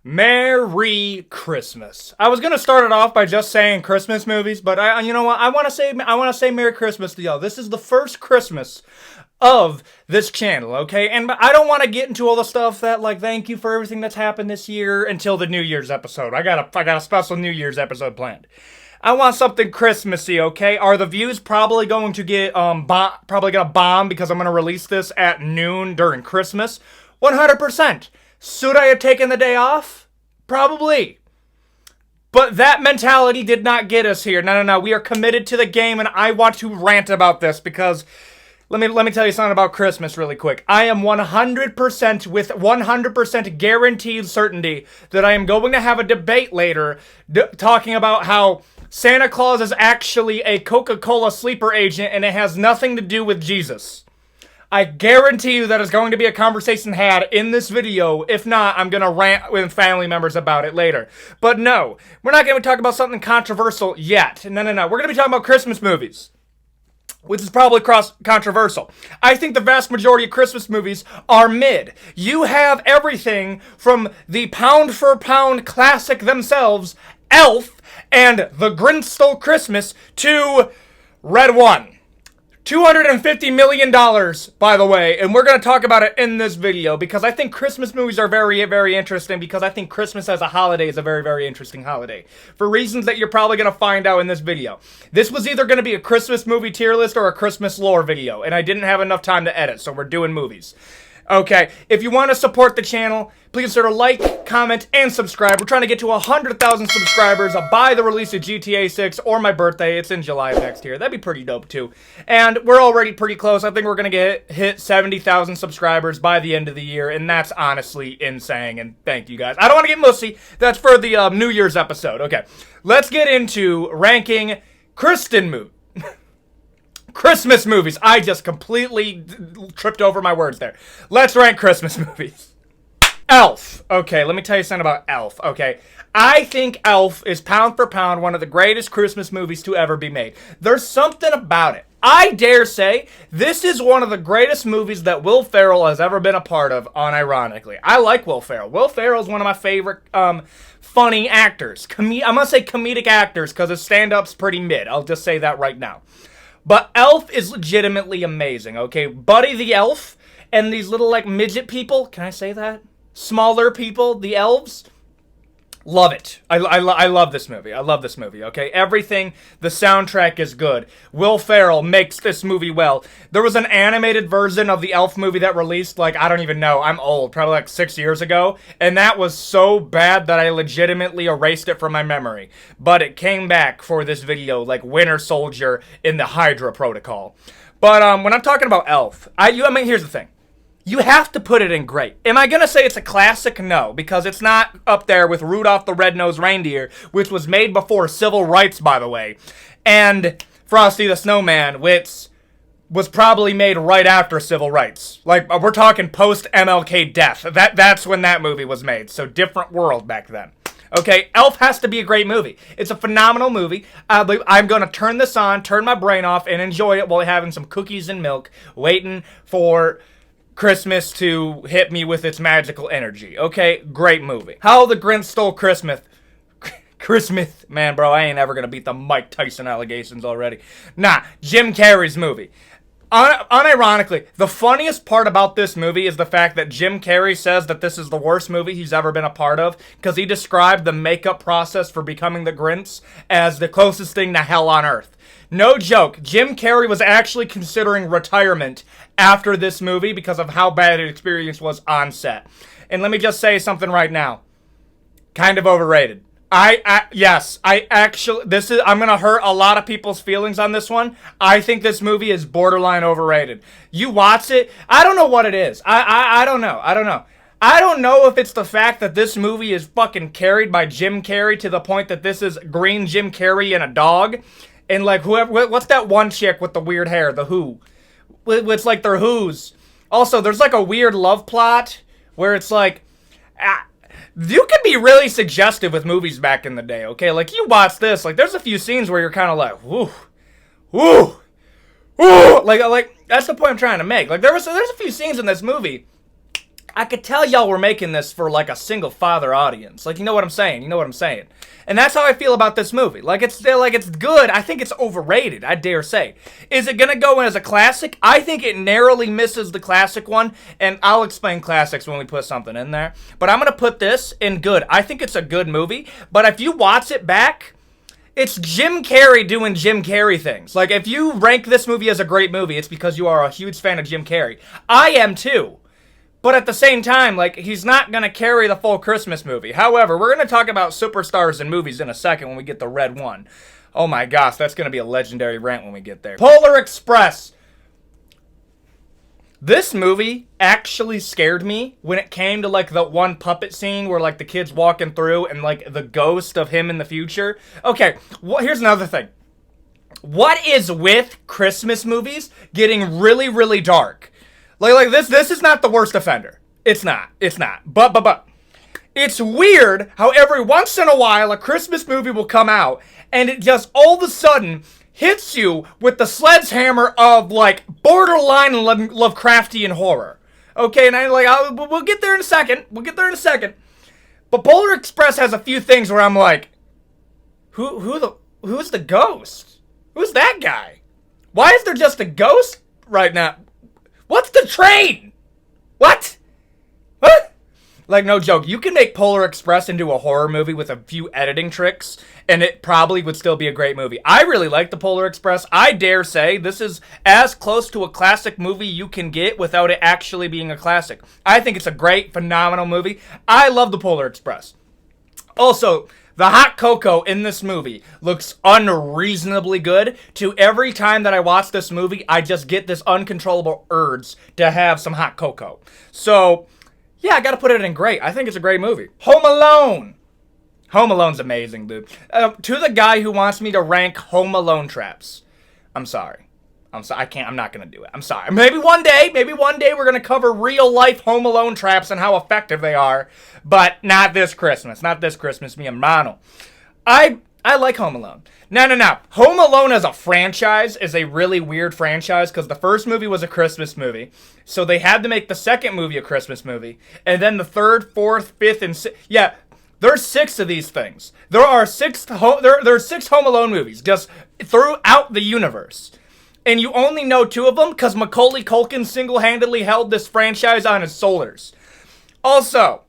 Merry Christmas. I was gonna start it off by just saying Christmas movies, but you know what? I want to say Merry Christmas to y'all. This is the first Christmas of this channel, okay? And I don't want to get into all the stuff that, like, thank you for everything that's happened this year until the New Year's episode. I got a special New Year's episode planned. I want something Christmassy, okay? Are the views probably going to get probably gonna bomb because I'm gonna release this at noon during Christmas? 100%. Should I have taken the day off? Probably. But that mentality did not get us here. No. We are committed to the game, and I want to rant about this because let me tell you something about Christmas really quick. I am 100% with 100% guaranteed certainty that I am going to have a debate later talking about how Santa Claus is actually a Coca-Cola sleeper agent and it has nothing to do with Jesus. I guarantee you that is going to be a conversation had in this video. If not, I'm going to rant with family members about it later. But no, we're not going to talk about something controversial yet. No. We're going to be talking about Christmas movies, which is probably controversial. I think the vast majority of Christmas movies are mid. You have everything from the pound-for-pound classic themselves, Elf, and The Grinch Stole Christmas, to Red One. $250 million, by the way, and we're going to talk about it in this video because I think Christmas movies are very, very interesting because I think Christmas as a holiday is a very, very interesting holiday for reasons that you're probably going to find out in this video. This was either going to be a Christmas movie tier list or a Christmas lore video, and I didn't have enough time to edit, so we're doing movies. Okay, if you want to support the channel, please consider like, comment, and subscribe. We're trying to get to 100,000 subscribers by the release of GTA 6 or my birthday. It's in July of next year. That'd be pretty dope, too. And we're already pretty close. I think we're going to hit 70,000 subscribers by the end of the year, and that's honestly insane, and thank you guys. I don't want to get mussy. That's for the New Year's episode. Okay, let's get into ranking Christmas movies. I just completely tripped over my words there. Let's rank Christmas movies. Elf. Okay, let me tell you something about Elf. Okay, I think Elf is pound for pound one of the greatest Christmas movies to ever be made. There's something about it. I dare say this is one of the greatest movies that Will Ferrell has ever been a part of, unironically. I like Will Ferrell. Will Ferrell is one of my favorite funny actors. I'm going to say comedic actors because his stand-up's pretty mid. I'll just say that right now. But Elf is legitimately amazing, okay? Buddy the Elf and these little, like, midget people, can I say that? Smaller people, the elves, love it. I love this movie. I love this movie, okay? Everything, the soundtrack is good. Will Ferrell makes this movie well. There was an animated version of the Elf movie that released, like, I don't even know, I'm old, probably like 6 years ago, and that was so bad that I legitimately erased it from my memory. But it came back for this video, like Winter Soldier in the Hydra Protocol. But when I'm talking about Elf, I mean, here's the thing. You have to put it in great. Am I going to say it's a classic? No, because it's not up there with Rudolph the Red-Nosed Reindeer, which was made before civil rights, by the way, and Frosty the Snowman, which was probably made right after civil rights. Like, we're talking post-MLK death. That's when that movie was made, so different world back then. Okay, Elf has to be a great movie. It's a phenomenal movie. I'm going to turn this on, turn my brain off, and enjoy it while having some cookies and milk, waiting for Christmas to hit me with its magical energy. Okay, great movie. How the Grinch Stole Christmas. Man, bro, I ain't ever gonna beat the Mike Tyson allegations already. Nah, Jim Carrey's movie. Unironically, the funniest part about this movie is the fact that Jim Carrey says that this is the worst movie he's ever been a part of because he described the makeup process for becoming the Grinch as the closest thing to hell on earth. No joke, Jim Carrey was actually considering retirement after this movie because of how bad his experience was on set. And let me just say something right now. Kind of overrated. I'm gonna hurt a lot of people's feelings on this one. I think this movie is borderline overrated. You watch it, I don't know what it is. I don't know. I don't know if it's the fact that this movie is fucking carried by Jim Carrey to the point that this is green Jim Carrey and a dog. And, like, what's that one chick with the weird hair? The Who. It's like they're Who's. Also, there's, like, a weird love plot where it's, like, you can be really suggestive with movies back in the day, okay? Like, you watch this, like, there's a few scenes where you're kind of like, whoo, whoo, whoo. Like, that's the point I'm trying to make. Like, there's a few scenes in this movie I could tell y'all were making this for like a single father audience. Like, you know what I'm saying? You know what I'm saying? And that's how I feel about this movie. Like, it's good. I think it's overrated, I dare say. Is it gonna go in as a classic? I think it narrowly misses the classic one, and I'll explain classics when we put something in there. But I'm gonna put this in good. I think it's a good movie, but if you watch it back, it's Jim Carrey doing Jim Carrey things. Like, if you rank this movie as a great movie, it's because you are a huge fan of Jim Carrey. I am too. But at the same time, like, he's not going to carry the full Christmas movie. However, we're going to talk about superstars and movies in a second when we get the red one. Oh my gosh, that's going to be a legendary rant when we get there. Polar Express. This movie actually scared me when it came to, like, the one puppet scene where, like, the kid's walking through and, like, the ghost of him in the future. Okay, here's another thing. What is with Christmas movies getting really, really dark? Like this is not the worst offender. It's not. But. It's weird how every once in a while a Christmas movie will come out and it just all of a sudden hits you with the sledgehammer of like borderline Lovecraftian horror. Okay, and we'll get there in a second. But Polar Express has a few things where I'm like, who's the ghost? Who's that guy? Why is there just a ghost right now? What's the train? What? Like, no joke. You can make Polar Express into a horror movie with a few editing tricks, and it probably would still be a great movie. I really like the Polar Express. I dare say this is as close to a classic movie you can get without it actually being a classic. I think it's a great, phenomenal movie. I love the Polar Express. Also, the hot cocoa in this movie looks unreasonably good. To every time that I watch this movie, I just get this uncontrollable urge to have some hot cocoa. So, yeah, I gotta put it in great. I think it's a great movie. Home Alone. Home Alone's amazing, dude. To the guy who wants me to rank Home Alone traps, I'm sorry. I'm not gonna do it. I'm sorry. Maybe one day we're gonna cover real life Home Alone traps and how effective they are. But not this Christmas. Mi hermano. I like Home Alone. No. Home Alone as a franchise is a really weird franchise because the first movie was a Christmas movie. So they had to make the second movie a Christmas movie. And then the third, fourth, fifth, and sixth. Yeah, there's 6 of these things. There's 6 Home Alone movies just throughout the universe. And you only know 2 of them because Macaulay Culkin single-handedly held this franchise on his shoulders. Also,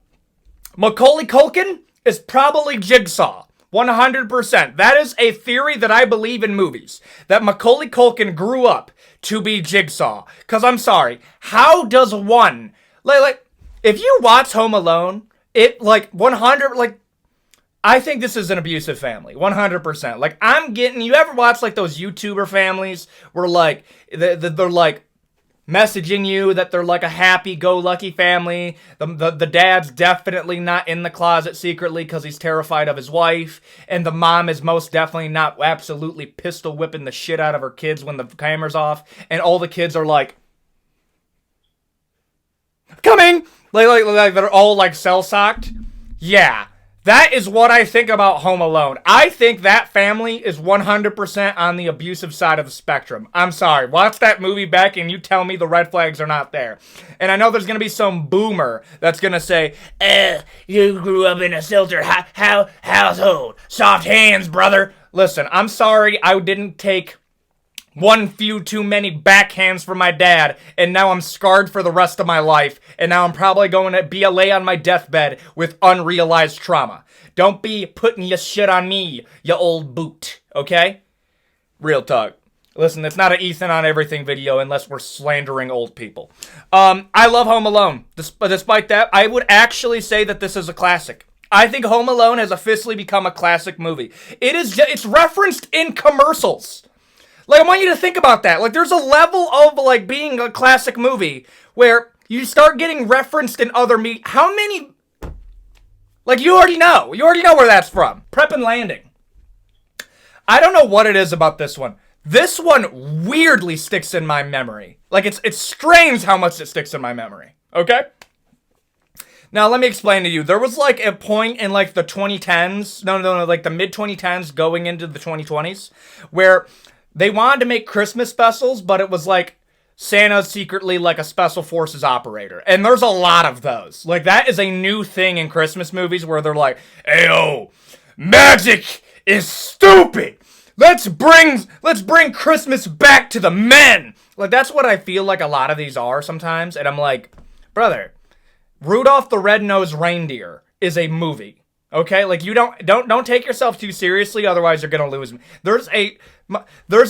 Macaulay Culkin is probably Jigsaw. 100%. That is a theory that I believe in movies. That Macaulay Culkin grew up to be Jigsaw. Because I'm sorry, how does one... Like, if you watch Home Alone, it, like, 100... Like, I think this is an abusive family, 100%. Like, you ever watch, like, those YouTuber families where, like, they're like, messaging you that they're, like, a happy-go-lucky family. The dad's definitely not in the closet secretly because he's terrified of his wife. And the mom is most definitely not absolutely pistol whipping the shit out of her kids when the camera's off. And all the kids are like, coming! Like they're all, like, cell-socked. Yeah. That is what I think about Home Alone. I think that family is 100% on the abusive side of the spectrum. I'm sorry. Watch that movie back and you tell me the red flags are not there. And I know there's going to be some boomer that's going to say, you grew up in a sheltered household. Soft hands, brother. Listen, I'm sorry I didn't take one few too many backhands from my dad, and now I'm scarred for the rest of my life, and now I'm probably going to be lay on my deathbed with unrealized trauma. Don't be putting your shit on me, you old boot, okay? Real talk. Listen, it's not an Ethan on Everything video unless we're slandering old people. I love Home Alone. Despite that, I would actually say that this is a classic. I think Home Alone has officially become a classic movie. It's referenced in commercials. Like, I want you to think about that. Like, there's a level of, like, being a classic movie where you start getting referenced in other How many... Like, you already know where that's from. Prep and Landing. I don't know what it is about this one. This one weirdly sticks in my memory. Like, it's strange how much it sticks in my memory. Okay? Now, let me explain to you. There was, like, a point in, like, the 2010s. No, like, the mid-2010s going into the 2020s where... They wanted to make Christmas specials, but it was like Santa's secretly like a special forces operator. And there's a lot of those. Like, that is a new thing in Christmas movies where they're like, "Ayo, magic is stupid. Let's bring Christmas back to the men." Like, that's what I feel like a lot of these are sometimes. And I'm like, brother, Rudolph the Red-Nosed Reindeer is a movie. Okay, like, you don't take yourself too seriously, otherwise you're gonna lose me. There's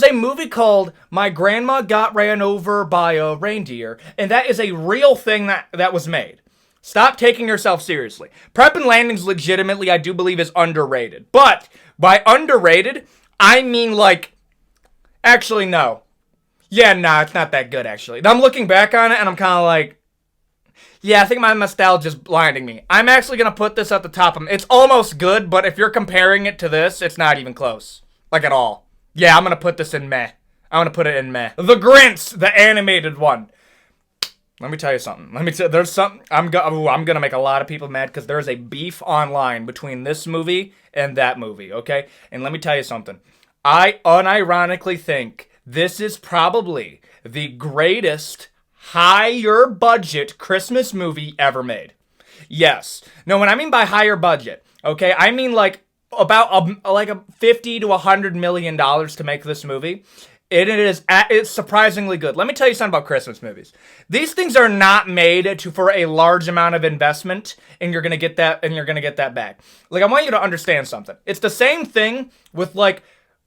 a movie called My Grandma Got Ran Over by a Reindeer, and that is a real thing that was made. Stop taking yourself seriously. Prep and Landings legitimately, I do believe, is underrated. But by underrated, I mean, like, actually, no. Yeah, nah, it's not that good, actually. I'm looking back on it, and I'm kind of like, yeah, I think my nostalgia's blinding me. I'm actually going to put this at the top of... It's almost good, but if you're comparing it to this, it's not even close. Like, at all. Yeah, I'm going to put this in meh. I'm going to put it in meh. The Grinch, the animated one. Let me tell you something. There's something... I'm going to make a lot of people mad because there's a beef online between this movie and that movie, okay? And let me tell you something. I unironically think this is probably the greatest higher budget Christmas movie ever made. Yes. No, when I mean by higher budget, okay, I mean like about like a $50 to $100 million to make this movie. It's surprisingly good. Let me tell you something about Christmas movies. These things are not made for a large amount of investment, and you're gonna get that back. Like, I want you to understand something. It's the same thing with like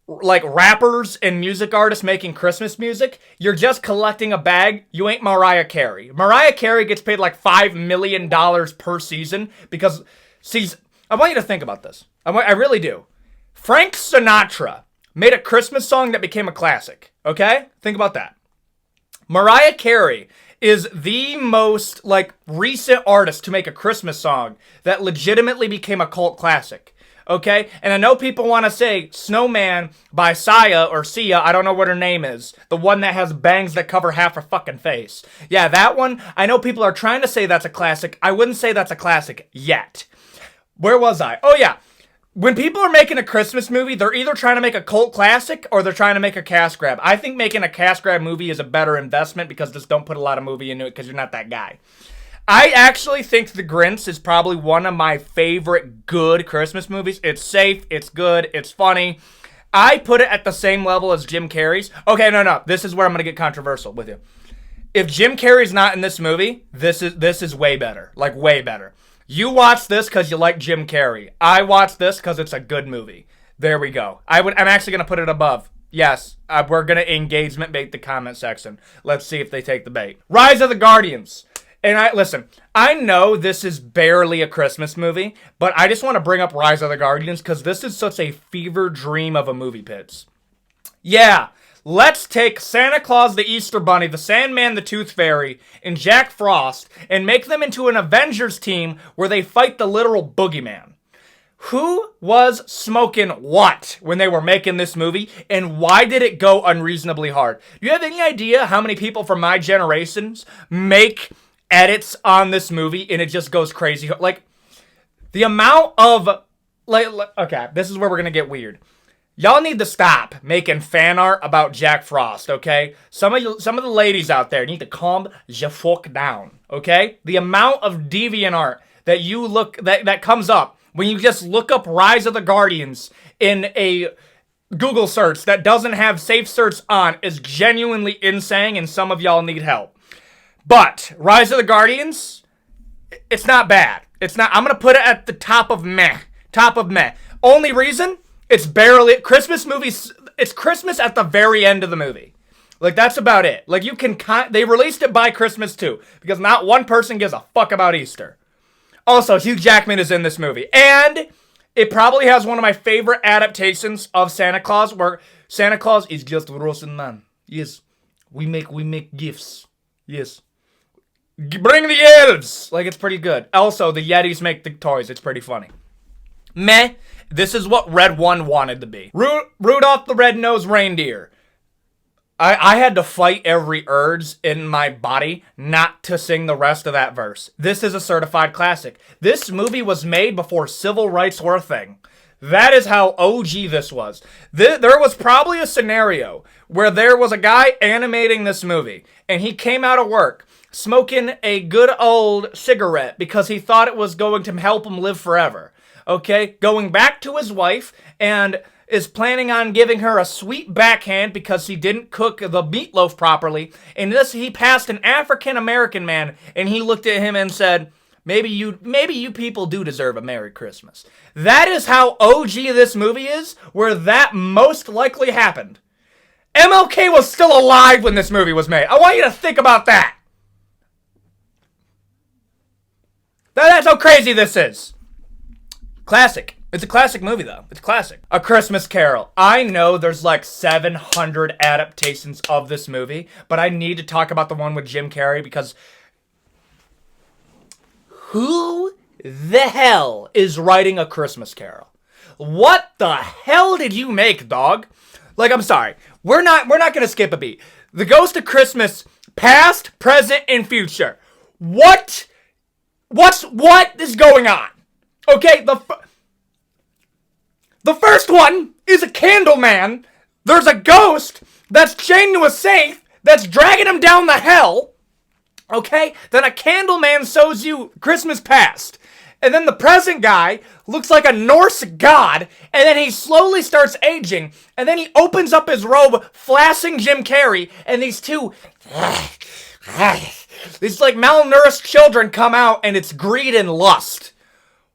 rappers and music artists making Christmas music. You're just collecting a bag. You ain't Mariah Carey. Mariah Carey gets paid like $5 million per season because I want you to think about this. I really do. Frank Sinatra made a Christmas song that became a classic. Okay? Think about that. Mariah Carey is the most like recent artist to make a Christmas song that legitimately became a cult classic. Okay? And I know people want to say Snowman by Sia, I don't know what her name is. The one that has bangs that cover half her fucking face. Yeah, that one, I know people are trying to say that's a classic. I wouldn't say that's a classic yet. Where was I? Oh yeah. When people are making a Christmas movie, they're either trying to make a cult classic or they're trying to make a cash grab. I think making a cash grab movie is a better investment because just don't put a lot of movie into it because you're not that guy. I actually think The Grinch is probably one of my favorite good Christmas movies. It's safe, it's good, it's funny. I put it at the same level as Jim Carrey's. Okay, no. This is where I'm going to get controversial with you. If Jim Carrey's not in this movie, this is way better. Like, way better. You watch this because you like Jim Carrey. I watch this because it's a good movie. There we go. I'm actually going to put it above. Yes, we're going to engagement bait the comment section. Let's see if they take the bait. Rise of the Guardians. And listen, I know this is barely a Christmas movie, but I just want to bring up Rise of the Guardians because this is such a fever dream of a movie pits. Yeah, let's take Santa Claus the Easter Bunny, the Sandman the Tooth Fairy, and Jack Frost and make them into an Avengers team where they fight the literal boogeyman. Who was smoking what when they were making this movie, and why did it go unreasonably hard? Do you have any idea how many people from my generations make edits on this movie and it just goes crazy? Like, the amount of okay, this is where we're gonna get weird. Y'all need to stop making fan art about Jack Frost, okay? Some of the ladies out there need to calm the fuck down, okay? The amount of deviant art that that comes up when you just look up Rise of the Guardians in a Google search that doesn't have safe search on is genuinely insane, and some of y'all need help. But Rise of the Guardians, it's not bad. It's not. I'm gonna put it at the top of meh. Top of meh. Only reason, it's barely Christmas movies. It's Christmas at the very end of the movie. Like, that's about it. Like, they released it by Christmas too, because not one person gives a fuck about Easter. Also, Hugh Jackman is in this movie, and it probably has one of my favorite adaptations of Santa Claus, where Santa Claus is just a Russian man. Yes, we make gifts. Yes. Bring the elves! Like, it's pretty good. Also, the Yetis make the toys. It's pretty funny. Meh. This is what Red 1 wanted to be. Rudolph the Red-Nosed Reindeer. I had to fight every urge in my body not to sing the rest of that verse. This is a certified classic. This movie was made before civil rights were a thing. That is how OG this was. There was probably a scenario where there was a guy animating this movie, and he came out of work smoking a good old cigarette because he thought it was going to help him live forever. Okay? Going back to his wife and is planning on giving her a sweet backhand because he didn't cook the meatloaf properly. And this, he passed an African-American man, and he looked at him and said, maybe you people do deserve a Merry Christmas. That is how OG this movie is, where that most likely happened. MLK was still alive when this movie was made. I want you to think about that. That's how crazy this is. Classic. It's a classic movie, though. It's classic. A Christmas Carol. I know there's like 700 adaptations of this movie, but I need to talk about the one with Jim Carrey because who the hell is writing A Christmas Carol? What the hell did you make, dog? Like, I'm sorry. We're not gonna skip a beat. The Ghost of Christmas, past, present, and future. What is going on? Okay, the first one is a candle man. There's a ghost that's chained to a safe that's dragging him down the hell. Okay? Then a candle man shows you Christmas past. And then the present guy looks like a Norse god. And then he slowly starts aging. And then he opens up his robe, flashing Jim Carrey. And these two... these like malnourished children come out, and it's greed and lust.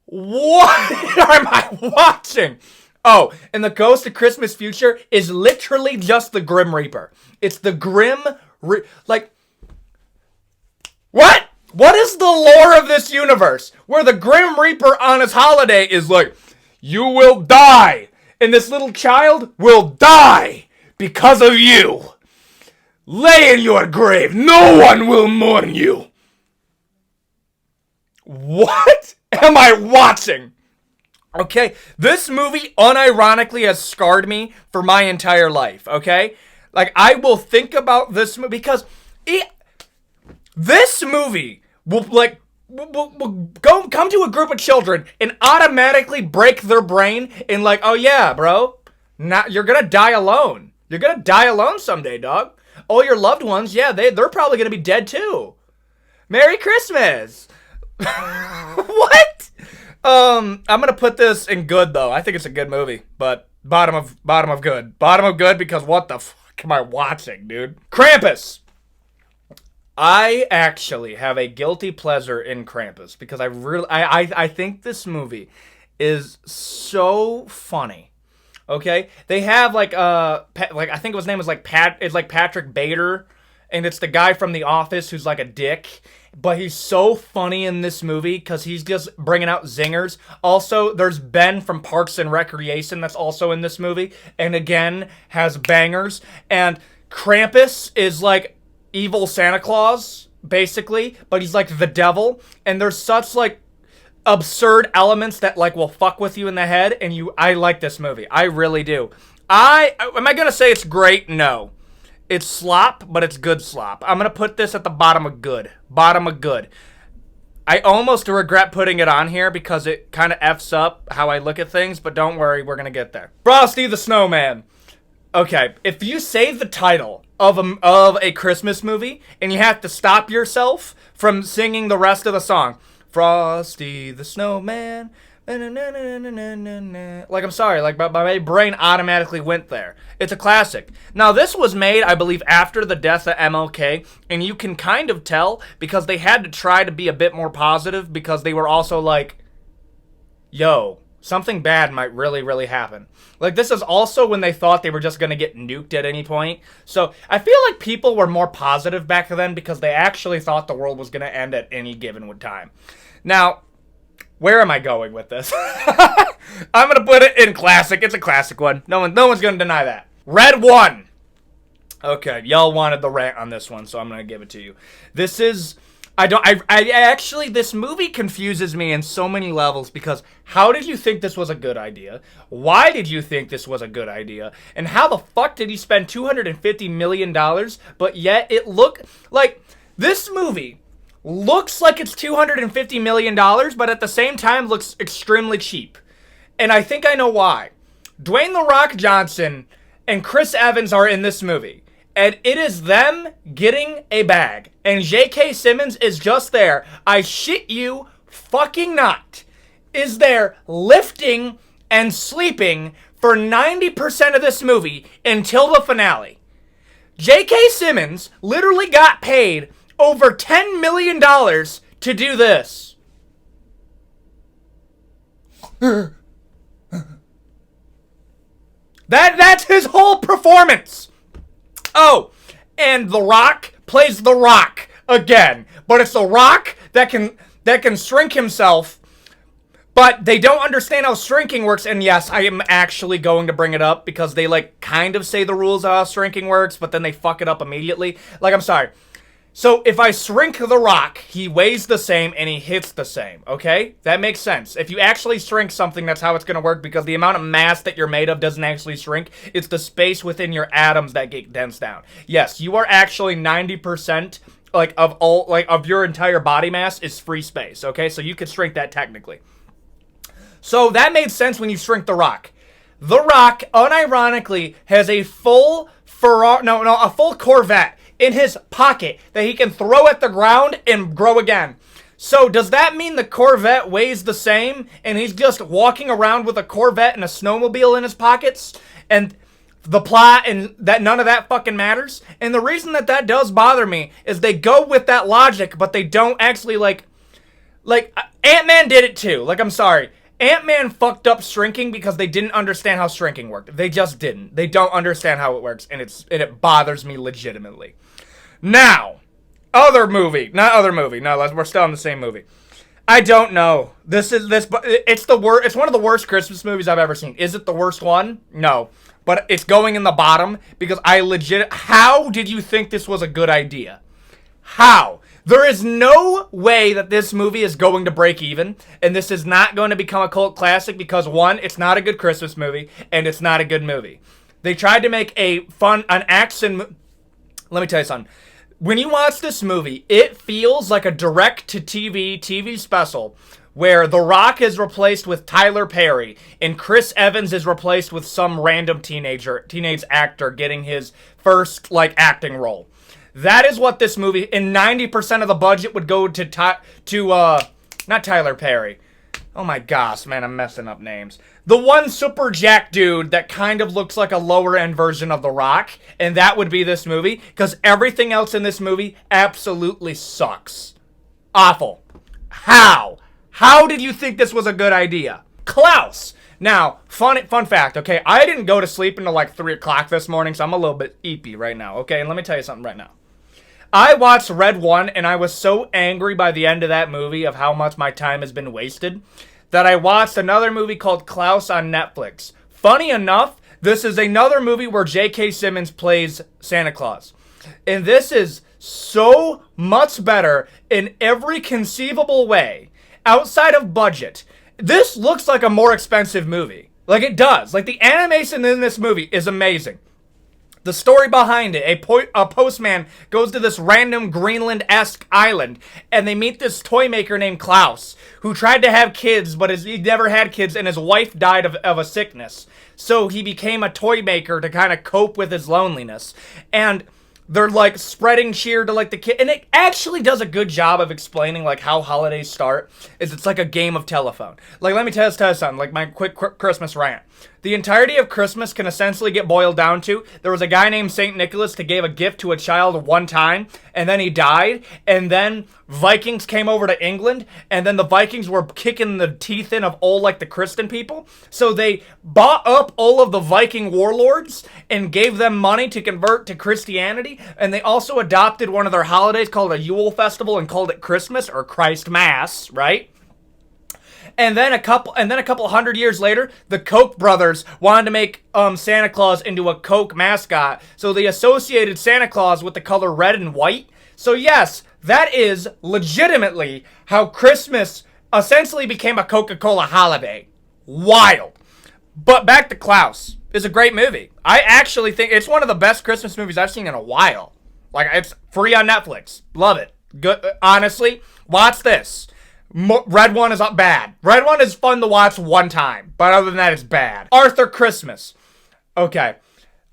What am I watching? Oh, and the Ghost of Christmas Future is literally just the Grim Reaper. It's the like, what? What is the lore of this universe? Where the Grim Reaper on his holiday is like, you will die, and this little child will die because of you. Lay in your grave. No one will mourn you. What am I watching? Okay, this movie unironically has scarred me for my entire life, okay? Like, I will think about this movie because this movie will come to a group of children and automatically break their brain and like, oh yeah, bro, you're gonna die alone. You're gonna die alone someday, dog. All your loved ones, yeah, they're probably gonna be dead too. Merry Christmas. What? I'm gonna put this in good though. I think it's a good movie, but bottom of good. Bottom of good because what the fuck am I watching, dude? Krampus. I actually have a guilty pleasure in Krampus because I think this movie is so funny. Okay, they have like I think his name is like Patrick Bader, and it's the guy from The Office who's like a dick. But he's so funny in this movie because he's just bringing out zingers. Also, there's Ben from Parks and Recreation that's also in this movie. And again, has bangers. And Krampus is like evil Santa Claus, basically. But he's like the devil. And there's such like absurd elements that like will fuck with you in the head. And I like this movie. I really do. Am I going to say it's great? No. It's slop, but it's good slop. I'm going to put this at the bottom of good. Bottom of good. I almost regret putting it on here because it kind of F's up how I look at things, but don't worry, we're going to get there. Frosty the Snowman. Okay, if you say the title of a Christmas movie and you have to stop yourself from singing the rest of the song, Frosty the Snowman... like, I'm sorry, like, my brain automatically went there. It's a classic. Now, this was made, I believe, after the death of MLK, and you can kind of tell because they had to try to be a bit more positive because they were also like, yo, something bad might really, really happen. Like, this is also when they thought they were just going to get nuked at any point. So, I feel like people were more positive back then because they actually thought the world was going to end at any given time. Now... where am I going with this? I'm going to put it in classic. It's a classic one. No one's going to deny that. Red 1. Okay, y'all wanted the rant on this one, so I'm going to give it to you. This is... this movie confuses me in so many levels because how did you think this was a good idea? Why did you think this was a good idea? And how the fuck did you spend $250 million, but yet it looked like... this movie... looks like it's $250 million, but at the same time looks extremely cheap. And I think I know why. Dwayne "The Rock" Johnson and Chris Evans are in this movie. And it is them getting a bag. And J.K. Simmons is just there. I shit you fucking not. Is there lifting and sleeping for 90% of this movie until the finale. J.K. Simmons literally got paid over $10 million to do this. That's his whole performance. Oh, and The Rock plays The Rock again. But it's The Rock that can shrink himself. But they don't understand how shrinking works. And yes, I am actually going to bring it up because they kind of say the rules of how shrinking works, but then they fuck it up immediately. I'm sorry. So if I shrink The Rock, he weighs the same and he hits the same, okay? That makes sense. If you actually shrink something, that's how it's going to work because the amount of mass that you're made of doesn't actually shrink. It's the space within your atoms that get dense down. Yes, you are actually 90% of your entire body mass is free space, okay? So you could shrink that technically. So that made sense when you shrink The Rock. The Rock, unironically, has a full Corvette in his pocket that he can throw at the ground and grow again. So does that mean the Corvette weighs the same and he's just walking around with a Corvette and a snowmobile in his pockets? And the plot and that none of that fucking matters? And the reason that does bother me is they go with that logic, but they don't actually Ant-Man did it too. I'm sorry. Ant-Man fucked up shrinking because they didn't understand how shrinking worked. They just didn't. They don't understand how it works, and it bothers me legitimately. Now, other movie. Not other movie. No, we're still in the same movie. I don't know. It's one of the worst Christmas movies I've ever seen. Is it the worst one? No. But it's going in the bottom because how did you think this was a good idea? How? There is no way that this movie is going to break even, and this is not going to become a cult classic because, one, it's not a good Christmas movie, and it's not a good movie. They tried to make an action... Let me tell you something. When you watch this movie, it feels like a direct-to-TV TV special where The Rock is replaced with Tyler Perry, and Chris Evans is replaced with some random teenage actor getting his first, acting role. That is what this movie, and 90% of the budget would go to not Tyler Perry. Oh my gosh, man, I'm messing up names. The one super jack dude that kind of looks like a lower end version of The Rock, and that would be this movie, because everything else in this movie absolutely sucks. Awful. How? How did you think this was a good idea? Klaus. Now, fun fact, okay? I didn't go to sleep until 3 o'clock this morning, so I'm a little bit eepy right now, okay? And let me tell you something right now. I watched Red 1, and I was so angry by the end of that movie of how much my time has been wasted that I watched another movie called Klaus on Netflix. Funny enough, this is another movie where J.K. Simmons plays Santa Claus. And this is so much better in every conceivable way. Outside of budget, this looks like a more expensive movie. It does. The animation in this movie is amazing. The story behind it, a postman goes to this random Greenland-esque island, and they meet this toy maker named Klaus, who tried to have kids, but he never had kids, and his wife died of a sickness. So he became a toy maker to kind of cope with his loneliness. And they're spreading cheer to the kid, and it actually does a good job of explaining how holidays start. It's like a game of telephone. Let me tell you something. My quick Christmas rant. The entirety of Christmas can essentially get boiled down to there was a guy named St. Nicholas that gave a gift to a child one time, and then he died, and then Vikings came over to England, and then the Vikings were kicking the teeth in of all the Christian people, so they bought up all of the Viking warlords and gave them money to convert to Christianity, and they also adopted one of their holidays called a Yule Festival and called it Christmas or Christ Mass, right? And then a couple hundred years later, the Koch brothers wanted to make Santa Claus into a Coke mascot, so they associated Santa Claus with the color red and white. So yes, that is legitimately how Christmas essentially became a Coca-Cola holiday. Wild. But back to Klaus. It's a great movie. I actually think it's one of the best Christmas movies I've seen in a while. It's free on Netflix. Love it. Good. Honestly, watch this. Red one is bad. Red one is fun to watch one time, but other than that, it's bad. Arthur Christmas. Okay.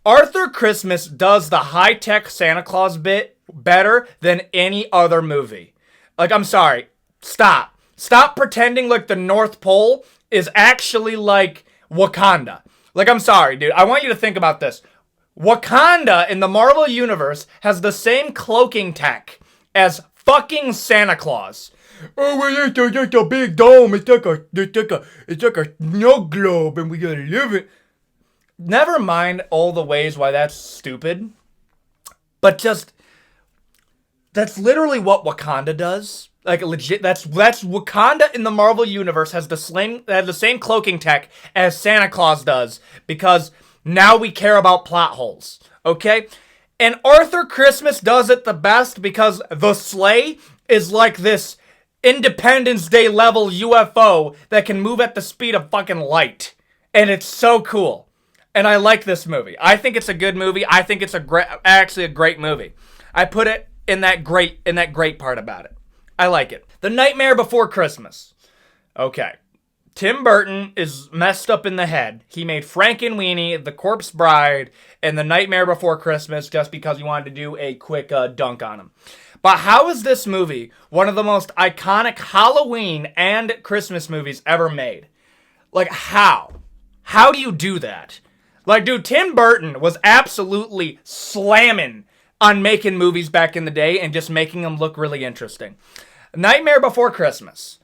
Arthur Christmas does the high-tech Santa Claus bit better than any other movie. Like, I'm sorry. Stop. Stop pretending like the North Pole is actually like Wakanda. Like, I'm sorry, dude. I want you to think about this. Wakanda in the Marvel Universe has the same cloaking tech as fucking Santa Claus. Oh, well, it's a big dome. It's like a snow globe, and we gotta live it. Never mind all the ways why that's stupid, but just that's literally what Wakanda does. Like legit, that's Wakanda in the Marvel Universe has the same cloaking tech as Santa Claus does because now we care about plot holes. Okay, and Arthur Christmas does it the best because the sleigh is like this Independence Day level UFO that can move at the speed of fucking light. And it's so cool. And I like this movie. I think it's a good movie. I think it's actually a great movie. I put it in that great part about it. I like it. The Nightmare Before Christmas. Okay. Tim Burton is messed up in the head. He made Frankenweenie, The Corpse Bride, and The Nightmare Before Christmas just because he wanted to do a quick dunk on him. But how is this movie one of the most iconic Halloween and Christmas movies ever made? Like, how? How do you do that? Like, dude, Tim Burton was absolutely slamming on making movies back in the day and just making them look really interesting. Nightmare Before Christmas.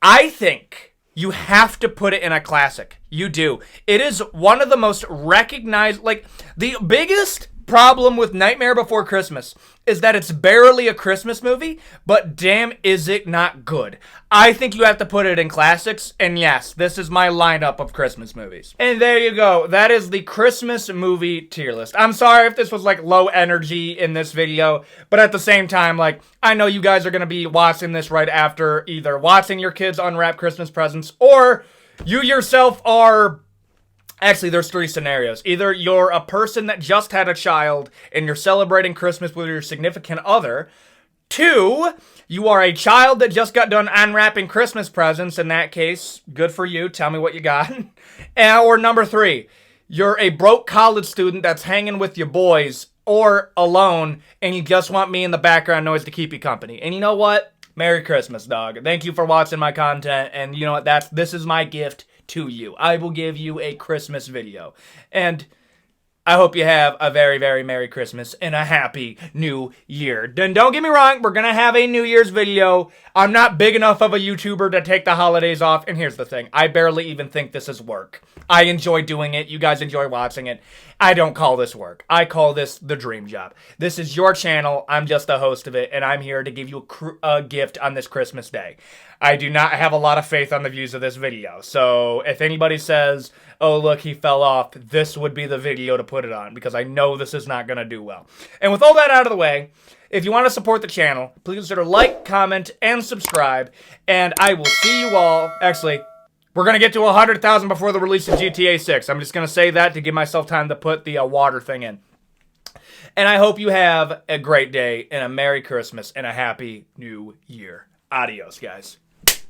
I think you have to put it in a classic. You do. It is one of the most recognized, like, the biggest problem with Nightmare Before Christmas is that it's barely a Christmas movie, but damn is it not good. I think you have to put it in classics, and yes, this is my lineup of Christmas movies. And there you go. That is the Christmas movie tier list. I'm sorry if this was like low energy in this video, but at the same time, like, I know you guys are going to be watching this right after either watching your kids unwrap Christmas presents or you yourself are... Actually, there's three scenarios. Either you're a person that just had a child and you're celebrating Christmas with your significant other. 2, you are a child that just got done unwrapping Christmas presents. In that case, good for you. Tell me what you got. Or number 3, you're a broke college student that's hanging with your boys or alone and you just want me in the background noise to keep you company. And you know what? Merry Christmas, dog. Thank you for watching my content. And you know what? This is my gift to you. I will give you a Christmas video. And I hope you have a very, very Merry Christmas and a Happy New Year. Then don't get me wrong, we're going to have a New Year's video. I'm not big enough of a YouTuber to take the holidays off. And here's the thing. I barely even think this is work. I enjoy doing it. You guys enjoy watching it. I don't call this work. I call this the dream job. This is your channel. I'm just the host of it. And I'm here to give you a gift on this Christmas day. I do not have a lot of faith on the views of this video. So if anybody says, oh, look, he fell off, this would be the video to put it on because I know this is not going to do well. And with all that out of the way, if you want to support the channel, please consider like, comment, and subscribe. And I will see you all. Actually, we're going to get to 100,000 before the release of GTA 6. I'm just going to say that to give myself time to put the water thing in. And I hope you have a great day and a Merry Christmas and a Happy New Year. Adios, guys.